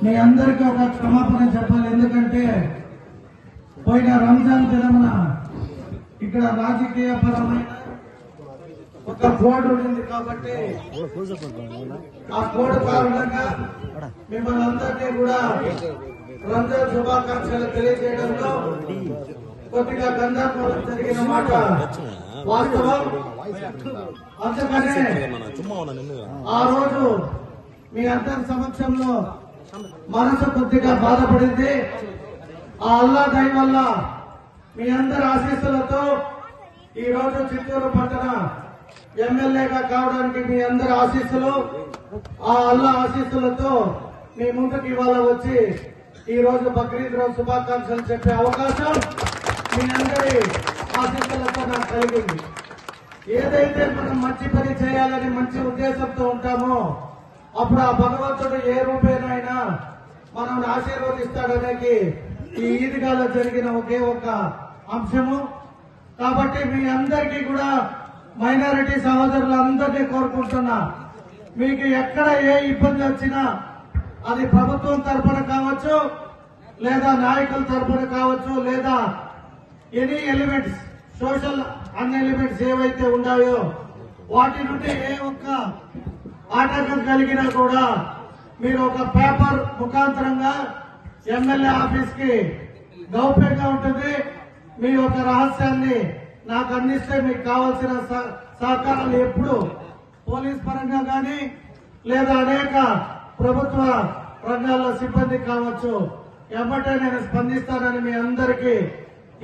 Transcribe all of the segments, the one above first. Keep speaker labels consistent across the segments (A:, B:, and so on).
A: మీ అందరికీ ఒక క్షమాపణ చెప్పాలి. ఎందుకంటే పోయిన రంజాన్ దినమున ఇక్కడ రాజకీయ పరమైన ఒక కోడ్ ఉంది కాబట్టి ఆ కోడ్ కారణంగా మిమ్మల్ని అందరినీ కూడా రంజాన్ శుభాకాంక్షలు తెలియజేయడంలో కొద్దిగా గందరగోళం జరిగిన మాట వాస్తవం. అందుకనే ఆ రోజు మీ అందరి సమక్షంలో మనసు కొద్దిగా బాధపడింది. ఆ అల్లా దయ వల్ల మీ అందరి ఆశీస్సులతో ఈ రోజు చిత్తూరు పట్టణ ఎమ్మెల్యేగా కావడానికి మీ అందరి ఆశీస్సులు, ఆ అల్లా ఆశీస్సులతో మీ ముందుకు ఇవాళ వచ్చి ఈ రోజు బక్రీద్ రోజు శుభాకాంక్షలు చెప్పే అవకాశం మీ అందరి ఆశీస్సులతో నాకు కలిగింది. ఏదైతే మనం మంచి పని చేయాలని మంచి ఉద్దేశంతో ఉంటామో అప్పుడు ఆ భగవంతుడు ఏ రూపేనైనా మనం ఆశీర్వదిస్తాడనేది ఈ ఈద్గాలో జరిగిన ఒకే ఒక అంశము. కాబట్టి మీ అందరికీ కూడా మైనారిటీ సహోదరులందరినీ కోరుకుంటున్నా, మీకు ఎక్కడ ఏ ఇబ్బంది వచ్చినా అది ప్రభుత్వం తరఫున కావచ్చు, లేదా నాయకుల తరఫున కావచ్చు, లేదా ఎనీ ఎలిమెంట్స్ సోషల్ అన్ ఎలిమెంట్స్ ఏవైతే ఉన్నాయో వాటి నుండి ఏ ఒక్క ఆటంకం కలిగినా కూడా మీరు ఒక పేపర్ ముఖాంతరంగా ఎమ్మెల్యే ఆఫీస్ కి గౌప్యంగా ఉంటుంది. మీ యొక్క రహస్యాన్ని నాకు అందిస్తే మీకు కావాల్సిన సహకారాలు ఎప్పుడు పోలీస్ పరంగా కానీ లేదా అనేక ప్రభుత్వ రంగాల్లో సిబ్బంది కావచ్చు ఎమ్మటే నేను స్పందిస్తానని మీ అందరికీ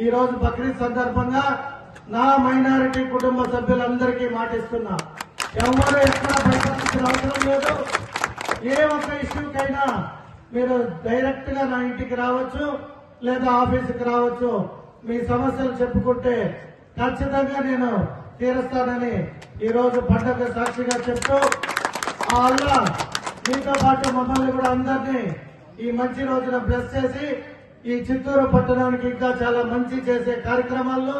A: ఈ రోజు బక్రీద్ సందర్భంగా నా మైనారిటీ కుటుంబ సభ్యులందరికీ మాటిస్తున్నా. ఎవరు ఎక్కడ భయపడాల్సిన అవసరం లేదు. ఏ ఒక్క ఇష్యూకైనా మీరు డైరెక్ట్ గా నా ఇంటికి రావచ్చు లేదా ఆఫీసుకి రావచ్చు. మీ సమస్యలు చెప్పుకుంటే ఖచ్చితంగా నేను తీరుస్తానని ఈ రోజు పండుగ సాక్షిగా చెప్తూ ఆ అల్లా మీతో పాటు మమ్మల్ని కూడా అందరినీ ఈ మంచి రోజున బ్లెస్ చేసి ఈ చిత్తూరు పట్టణానికి ఇంకా చాలా మంచి చేసే కార్యక్రమాల్లో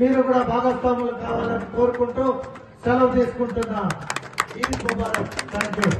A: మీరు కూడా భాగస్వాములు కావాలని కోరుకుంటూ సెలవు తీసుకుంటున్నా. ఈద్ ముబారక్. Thank you.